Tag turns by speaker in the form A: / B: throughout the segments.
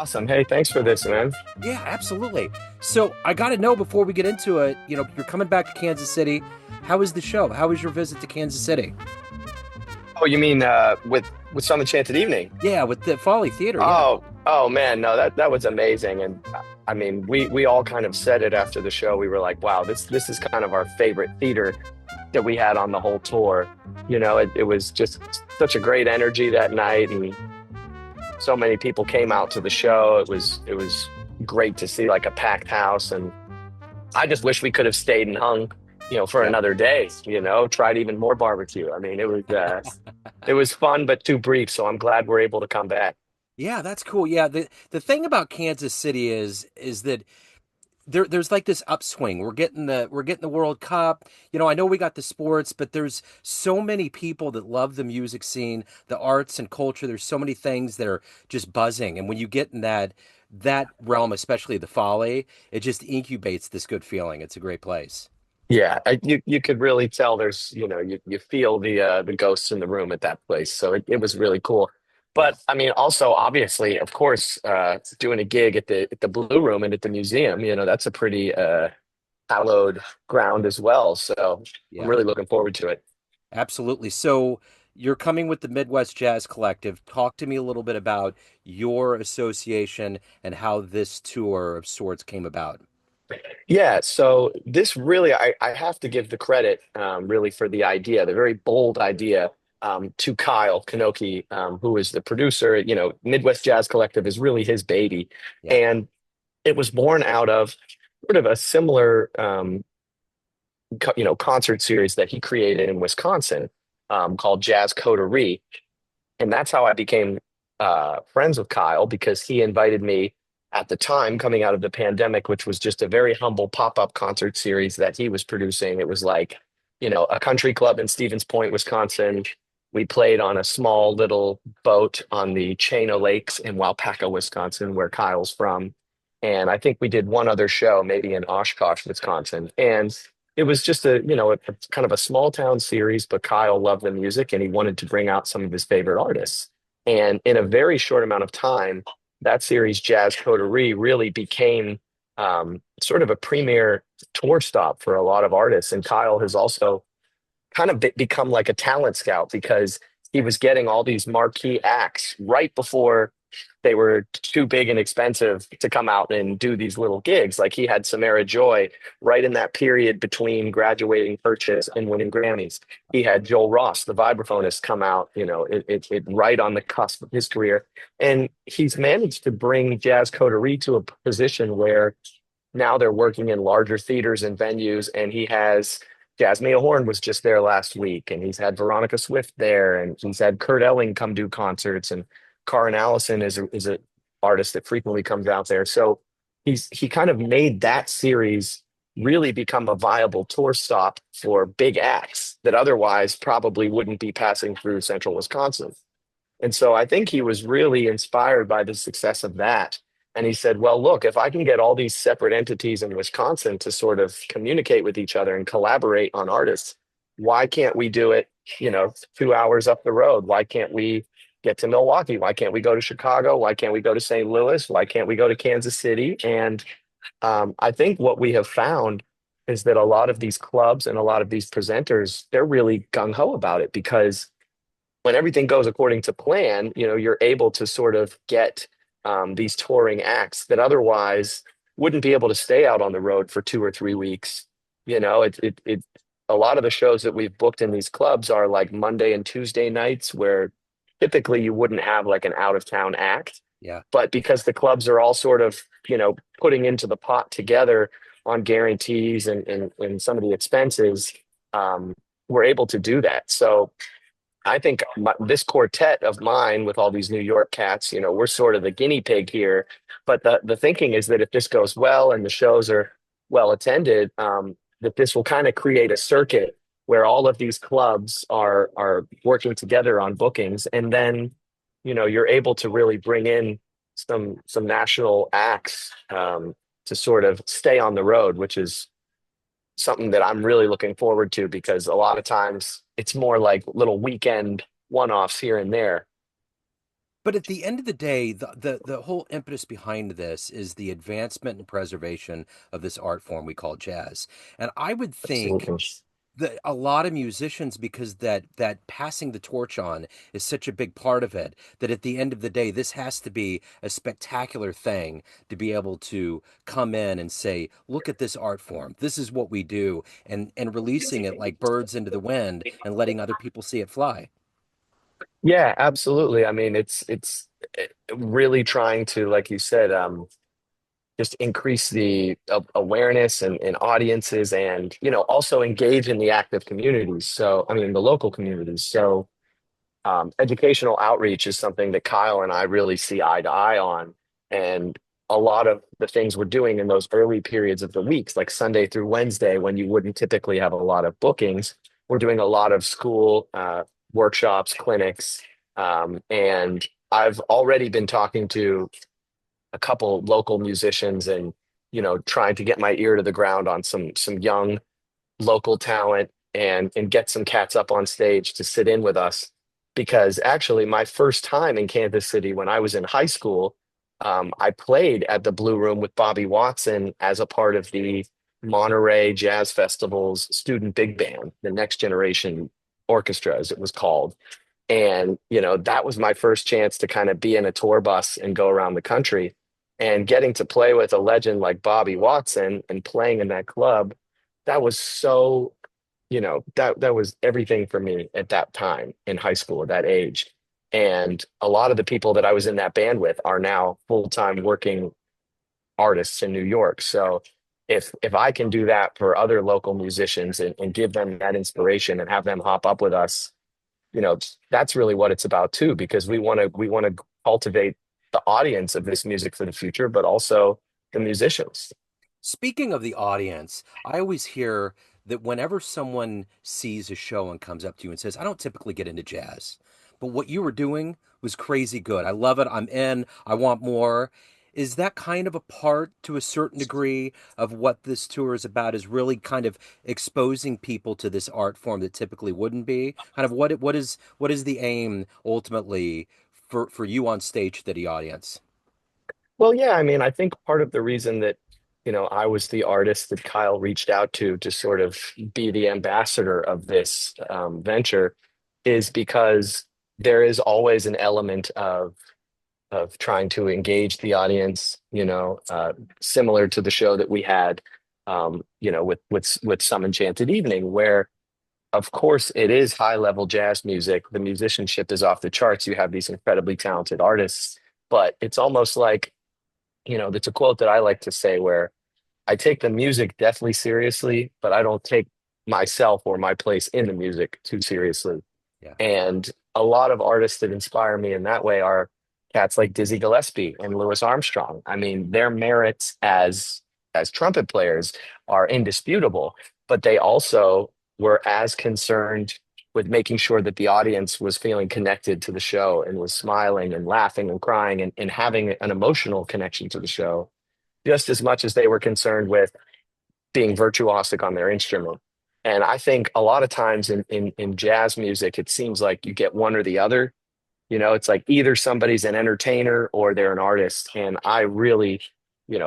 A: Awesome. Hey, thanks for this, man.
B: Yeah, absolutely. So I got to know before we get into it, you're coming back to Kansas City. How was the show? How was your visit to Kansas City?
A: Oh, you mean with Some Enchanted Evening?
B: Yeah, with the Folly Theater. Yeah.
A: Oh man, no, that was amazing. And I mean, we all kind of said it after the show. We were like, wow, this is kind of our favorite theater that we had on the whole tour. It was just such a great energy that night, and so many people came out to the show. It was great to see like a packed house, and I just wish we could have stayed and hung, for
B: Yeah.
A: another day. Tried even more barbecue. I mean, it was fun but too brief. So I'm glad we're able to come back.
B: Yeah, that's cool. Yeah, the thing about Kansas City is that there's like this upswing. We're getting the World Cup. I know we got the sports, but there's so many people that love the music scene, the arts and culture. There's so many things that are just buzzing. And when you get in that realm, especially the Folly, it just incubates this good feeling. It's a great place.
A: Yeah, you could really tell there's, you feel the ghosts in the room at that place. So it was really cool.
B: Yeah.
A: But I mean, also obviously, of course, doing a gig at the Blue Room and at the museum, that's a pretty hallowed ground as well. So I'm
B: Yeah.
A: really looking forward to it.
B: Absolutely. So you're coming with the Midwest Jazz Collective. Talk to me a little bit about your association and how this tour of sorts came about.
A: Yeah, so this really, I have to give the credit really for the idea, the very bold idea to Kyle Kanoki, who is the producer. Midwest Jazz Collective is really his baby.
B: Yeah.
A: And it was born out of sort of a similar, concert series that he created in Wisconsin called Jazz Coterie. And that's how I became friends with Kyle because he invited me at the time coming out of the pandemic, which was just a very humble pop-up concert series that he was producing. It was like, a country club in Stevens Point, Wisconsin. We played on a small little boat on the chain of lakes in Waupaca, Wisconsin, where Kyle's from. And I think we did one other show, maybe in Oshkosh, Wisconsin. And it was just a kind of a small town series, but Kyle loved the music and he wanted to bring out some of his favorite artists. And in a very short amount of time, that series, Jazz Coterie, really became sort of a premier tour stop for a lot of artists. And Kyle has also kind of become like a talent scout because he was getting all these marquee acts right before they were too big and expensive to come out and do these little gigs. Like he had Samara Joy right in that period between graduating Purchase and winning Grammys. He had Joel Ross, the vibraphonist, come out, it right on the cusp of his career. And he's managed to bring Jazz Coterie to a position where now they're working in larger theaters and venues. And he has Jasmine Horn was just there last week, and he's had Veronica Swift there, and he's had Kurt Elling come do concerts, and Karin Allison is a artist that frequently comes out there. So he kind of made that series really become a viable tour stop for big acts that otherwise probably wouldn't be passing through central Wisconsin. And so I think he was really inspired by the success of that. And he said, well, look, if I can get all these separate entities in Wisconsin to sort of communicate with each other and collaborate on artists, why can't we do it, 2 hours up the road? Why can't we get to Milwaukee? Why can't we go to Chicago? Why can't we go to St. Louis? Why can't we go to Kansas City? And I think what we have found is that a lot of these clubs and a lot of these presenters, they're really gung ho about it because when everything goes according to plan, you're able to sort of get these touring acts that otherwise wouldn't be able to stay out on the road for 2 or 3 weeks. A lot of the shows that we've booked in these clubs are like Monday and Tuesday nights where typically you wouldn't have like an out of town act.
B: Yeah.
A: But because the clubs are all sort of, putting into the pot together on guarantees and some of the expenses, we're able to do that. So I think this quartet of mine with all these New York cats, we're sort of the guinea pig here. But the thinking is that if this goes well and the shows are well attended, that this will kind of create a circuit where all of these clubs are working together on bookings, and then you're able to really bring in some national acts to sort of stay on the road, which is something that I'm really looking forward to because a lot of times it's more like little weekend one-offs here and there.
B: But at the end of the day, the whole impetus behind this is the advancement and preservation of this art form we call jazz. And I would think
A: Absolutely.
B: that a lot of musicians, because that passing the torch on is such a big part of it, that at the end of the day, this has to be a spectacular thing to be able to come in and say, look at this art form. This is what we do, and releasing it like birds into the wind and letting other people see it fly.
A: Yeah, absolutely. I mean, it's really trying to, like you said, just increase the awareness and audiences, and also engage in the active communities. So, I mean, the local communities. So, educational outreach is something that Kyle and I really see eye to eye on. And a lot of the things we're doing in those early periods of the weeks, like Sunday through Wednesday, when you wouldn't typically have a lot of bookings, we're doing a lot of school workshops, clinics. And I've already been talking to a couple local musicians and, trying to get my ear to the ground on some young local talent and get some cats up on stage to sit in with us, because actually my first time in Kansas City when I was in high school, I played at the Blue Room with Bobby Watson as a part of the Monterey Jazz Festival's student big band, the Next Generation Orchestra, as it was called. And, that was my first chance to kind of be in a tour bus and go around the country. And getting to play with a legend like Bobby Watson and playing in that club, that was so, that was everything for me at that time in high school, at that age. And a lot of the people that I was in that band with are now full-time working artists in New York. So if I can do that for other local musicians and give them that inspiration and have them hop up with us, that's really what it's about too, because we want to cultivate the audience of this music for the future, but also the musicians.
B: Speaking of the audience, I always hear that whenever someone sees a show and comes up to you and says, I don't typically get into jazz, but what you were doing was crazy good. I love it. I'm in. I want more. Is that kind of a part to a certain degree of what this tour is about? Is really kind of exposing people to this art form that typically wouldn't be? Kind of what is the aim ultimately for you on stage to the audience?
A: Well, yeah, I mean, I think part of the reason that, I was the artist that Kyle reached out to sort of be the ambassador of this venture is because there is always an element of trying to engage the audience, similar to the show that we had, with Some Enchanted Evening, where of course it is high level jazz music. The musicianship is off the charts. You have these incredibly talented artists, but it's almost like, it's a quote that I like to say where I take the music deathly seriously, but I don't take myself or my place in the music too seriously.
B: Yeah.
A: And a lot of artists that inspire me in that way are cats like Dizzy Gillespie and Louis Armstrong. I mean, their merits as trumpet players are indisputable, but they also were as concerned with making sure that the audience was feeling connected to the show and was smiling and laughing and crying and having an emotional connection to the show, just as much as they were concerned with being virtuosic on their instrument. And I think a lot of times in jazz music, it seems like you get one or the other. It's like either somebody's an entertainer or they're an artist. And I really,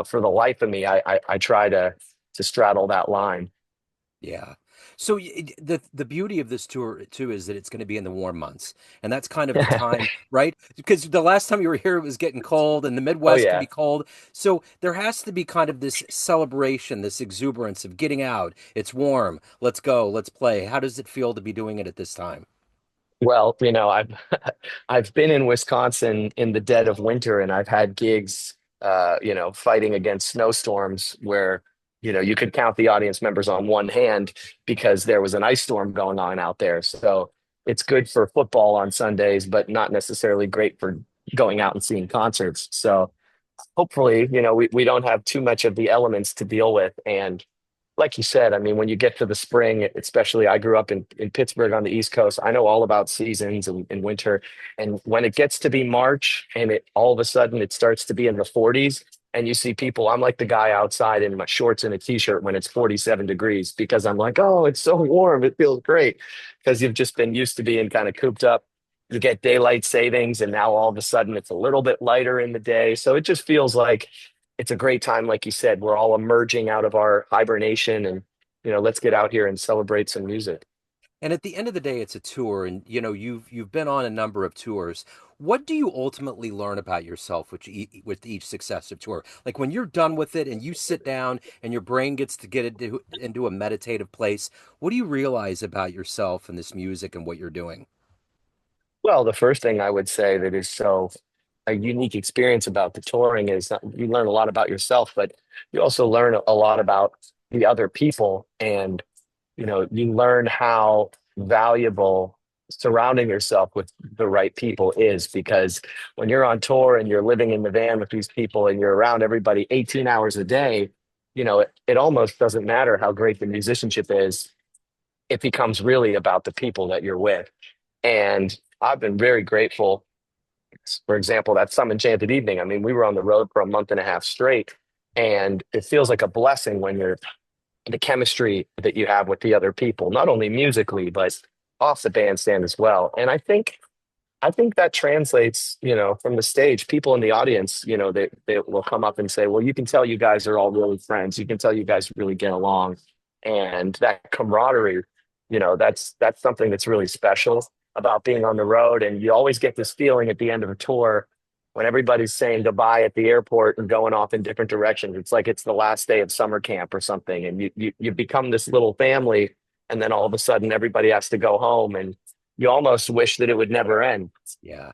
A: for the life of me, I try to straddle that line.
B: Yeah. So the beauty of this tour too is that it's going to be in the warm months, and that's kind of the time, right? Because the last time you were here, it was getting cold, and the
A: Oh
B: Midwest can
A: yeah.
B: be cold. So there has to be kind of this celebration, this exuberance of getting out. It's warm. Let's go. Let's play. How does it feel to be doing it at this time?
A: Well, I've I've been in Wisconsin in the dead of winter, and I've had gigs, fighting against snowstorms where, you could count the audience members on one hand because there was an ice storm going on out there. So it's good for football on Sundays, but not necessarily great for going out and seeing concerts. So hopefully, we don't have too much of the elements to deal with. And like you said, I mean, when you get to the spring, especially I grew up in Pittsburgh on the East Coast, I know all about seasons and winter. And when it gets to be March and it all of a sudden it starts to be in the 40s and you see people, I'm like the guy outside in my shorts and a t-shirt when it's 47 degrees because I'm like, oh, it's so warm. It feels great because you've just been used to being kind of cooped up. you get daylight savings, and now all of a sudden it's a little bit lighter in the day. So it just feels like it's a great time. Like you said, we're all emerging out of our hibernation, and let's get out here and celebrate some music.
B: And at the end of the day, it's a tour, and you've been on a number of tours. What do you ultimately learn about yourself with each successive tour? Like when you're done with it and you sit down and your brain gets to get into a meditative place, what do you realize about yourself and this music and what you're doing?
A: Well, the first thing I would say that is so a unique experience about the touring is that you learn a lot about yourself, but you also learn a lot about the other people, and you learn how valuable surrounding yourself with the right people is, because when you're on tour and you're living in the van with these people and you're around everybody 18 hours a day, it almost doesn't matter how great the musicianship is. It becomes really about the people that you're with. And I've been very grateful. For example, that Some Enchanted Evening. I mean, we were on the road for a month and a half straight, and it feels like a blessing when you're the chemistry that you have with the other people, not only musically, but off the bandstand as well. And I think that translates, from the stage. People in the audience, they will come up and say, well, you can tell you guys are all really friends. You can tell you guys really get along. And that camaraderie, that's something that's really special about being on the road. And you always get this feeling at the end of a tour when everybody's saying goodbye at the airport and going off in different directions. It's like it's the last day of summer camp or something. And you become this little family, and then all of a sudden everybody has to go home, and you almost wish that it would never end.
B: Yeah.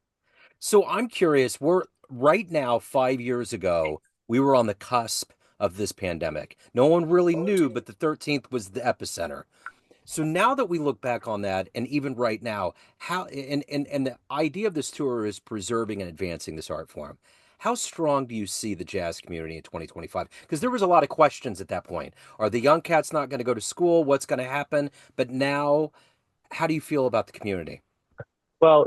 B: So I'm curious, we're right now, 5 years ago, we were on the cusp of this pandemic. No one really knew, but the 13th was the epicenter. So now that we look back on that, and even right now, how and the idea of this tour is preserving and advancing this art form. How strong do you see the jazz community in 2025? Because there was a lot of questions at that point. Are the young cats not going to go to school? What's going to happen? But now, how do you feel about the community?
A: Well,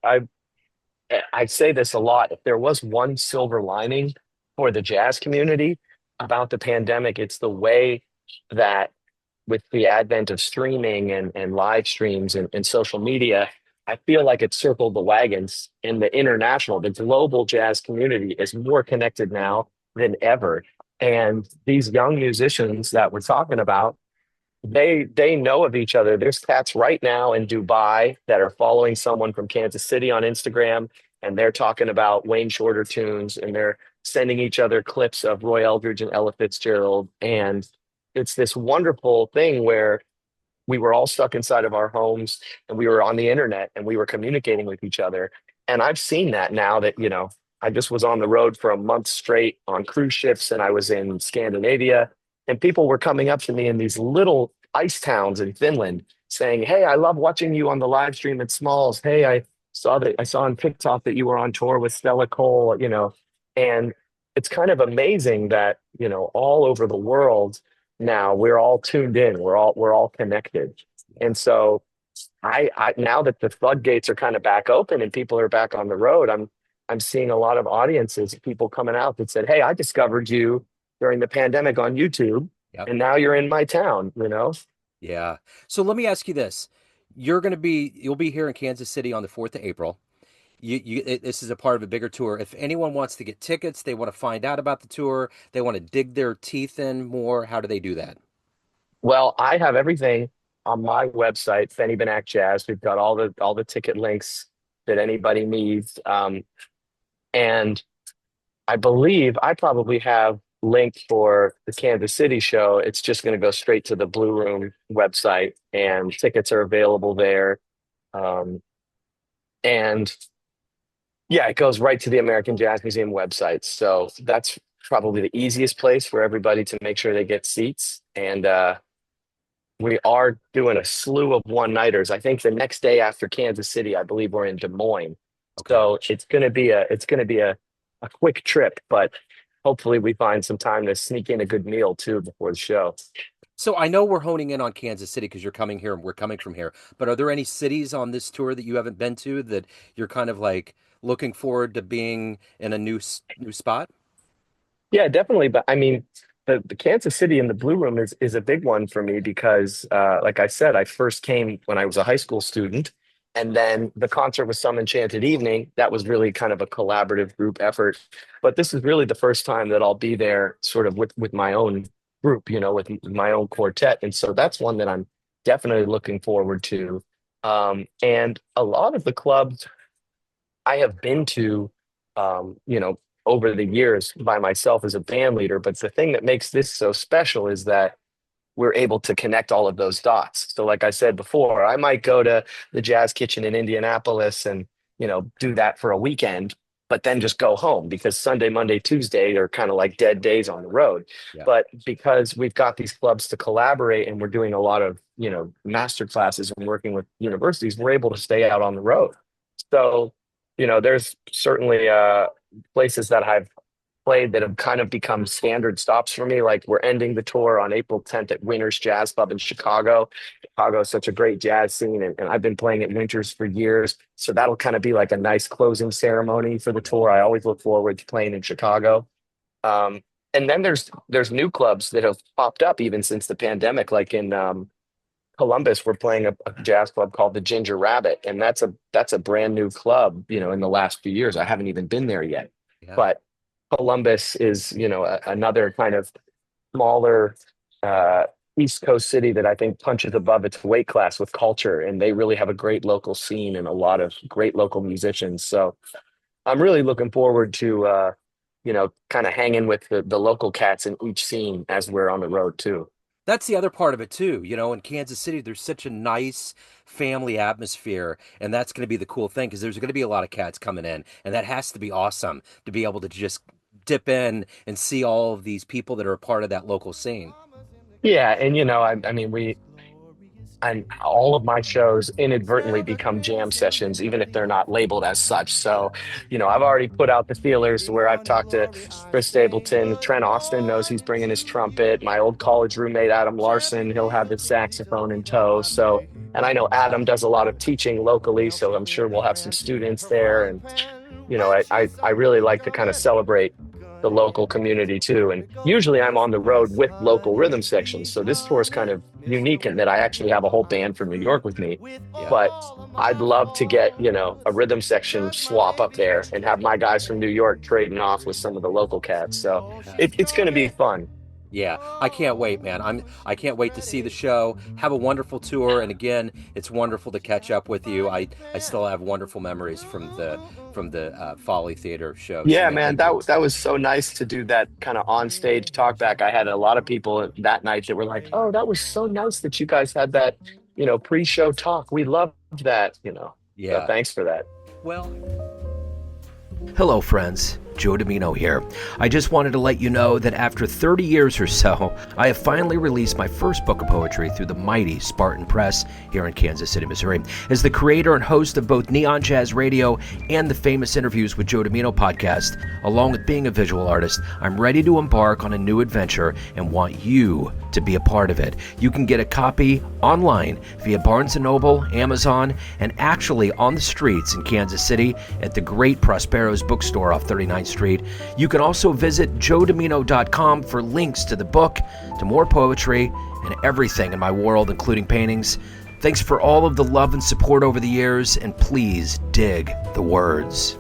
A: I say this a lot. If there was one silver lining for the jazz community about the pandemic, it's the way that with the advent of streaming and live streams and social media, I feel like it circled the wagons in the international, the global jazz community is more connected now than ever. And these young musicians that we're talking about, they know of each other. There's cats right now in Dubai that are following someone from Kansas City on Instagram, and they're talking about Wayne Shorter tunes, and they're sending each other clips of Roy Eldridge and Ella Fitzgerald. And it's this wonderful thing where we were all stuck inside of our homes, and we were on the internet, and we were communicating with each other. And I've seen that now that, I just was on the road for a month straight on cruise ships, and I was in Scandinavia, and people were coming up to me in these little ice towns in Finland saying, hey, I love watching you on the live stream at Smalls. Hey, I saw on TikTok that you were on tour with Stella Cole, and it's kind of amazing that, all over the world now we're all tuned in. We're all connected. And so I now that the floodgates are kind of back open and people are back on the road, I'm seeing a lot of audiences, people coming out that said, hey, I discovered you during the pandemic on YouTube,
B: Yep.
A: and now you're in my town.
B: Yeah. So let me ask you this. You'll be here in Kansas City on the 4th of April. This is a part of a bigger tour. If anyone wants to get tickets, they want to find out about the tour, they want to dig their teeth in more, how do they do that?
A: Well, I have everything on my website, Benny Benack Jazz. We've got all the ticket links that anybody needs. And I believe I probably have linked for the Kansas City show. It's just going to go straight to the Blue Room website, and tickets are available there. Um, and yeah, it goes right to the American Jazz Museum website. So that's probably the easiest place for everybody to make sure they get seats. And we are doing a slew of one-nighters. I think the next day after Kansas City, I believe we're in Des Moines.
B: Okay.
A: So it's gonna be a quick trip, but hopefully we find some time to sneak in a good meal too before the show.
B: So I know we're honing in on Kansas City because you're coming here and we're coming from here. But are there any cities on this tour that you haven't been to that you're kind of like looking forward to being in a new spot?
A: Yeah, definitely. But I mean, the Kansas City and the Blue Room is a big one for me because, like I said, I first came when I was a high school student, And then the concert was Some Enchanted Evening. That was really kind of a collaborative group effort. But this is really the first time that I'll be there sort of with my own group, with my own quartet. And so that's one that I'm definitely looking forward to. And a lot of the clubs I have been to, over the years by myself as a band leader. But the thing that makes this so special is that we're able to connect all of those dots. So like I said before, I might go to the Jazz Kitchen in Indianapolis and, do that for a weekend, but then just go home because Sunday, Monday, Tuesday are kind of like dead days on the road.
B: Yeah.
A: But because we've got these clubs to collaborate and we're doing a lot of, master classes and working with universities, we're able to stay out on the road. So, there's certainly places that I've played that have kind of become standard stops for me. Like we're ending the tour on April 10th at Winters Jazz Club in Chicago. Chicago is such a great jazz scene, and I've been playing at Winters for years. So that'll kind of be like a nice closing ceremony for the tour. I always look forward to playing in Chicago. And then there's new clubs that have popped up even since the pandemic, like in Columbus, we're playing a jazz club called the Ginger Rabbit, and that's a brand new club, in the last few years. I haven't even been there yet,
B: Yeah.
A: but Columbus is, another kind of smaller East Coast city that I think punches above its weight class with culture, and they really have a great local scene and a lot of great local musicians. So I'm really looking forward to, kind of hanging with the local cats in each scene as we're on the road too.
B: That's the other part of it too. In Kansas City, there's such a nice family atmosphere, and that's going to be the cool thing because there's going to be a lot of cats coming in, and that has to be awesome to be able to just dip in and see all of these people that are a part of that local scene.
A: Yeah, and I mean, and all of my shows inadvertently become jam sessions, even if they're not labeled as such. So, I've already put out the feelers where I've talked to Chris Stapleton. Trent Austin knows he's bringing his trumpet. My old college roommate, Adam Larson, he'll have his saxophone in tow. So, and I know Adam does a lot of teaching locally, so I'm sure we'll have some students there. And, I really like to kind of celebrate the local community too. And usually I'm on the road with local rhythm sections. So this tour is kind of unique in that I actually have a whole band from New York with me.
B: Yeah.
A: But I'd love to get, a rhythm section swap up there and have my guys from New York trading off with some of the local cats. So it's going to be fun.
B: Yeah, I can't wait, man. I can't wait to see the show. Have a wonderful tour, and again, it's wonderful to catch up with you. I still have wonderful memories from the Folly Theater show.
A: Yeah,
B: So
A: man, that was so nice to do that kind of on stage talk back. I had a lot of people that night that were like, "Oh, that was so nice that you guys had that, pre-show talk. We loved that."
B: Yeah.
A: So thanks for that.
B: Well, hello, friends. Joe Domino here. I just wanted to let you know that after 30 years or so, I have finally released my first book of poetry through the mighty Spartan Press here in Kansas City, Missouri. As the creator and host of both Neon Jazz Radio and the Famous Interviews with Joe Domino podcast, along with being a visual artist, I'm ready to embark on a new adventure and want you to be a part of it. You can get a copy online via Barnes & Noble, Amazon, and actually on the streets in Kansas City at the great Prospero's bookstore off 39th Street. You can also visit joedomino.com for links to the book, to more poetry, and everything in my world, including paintings. Thanks for all of the love and support over the years, and please dig the words.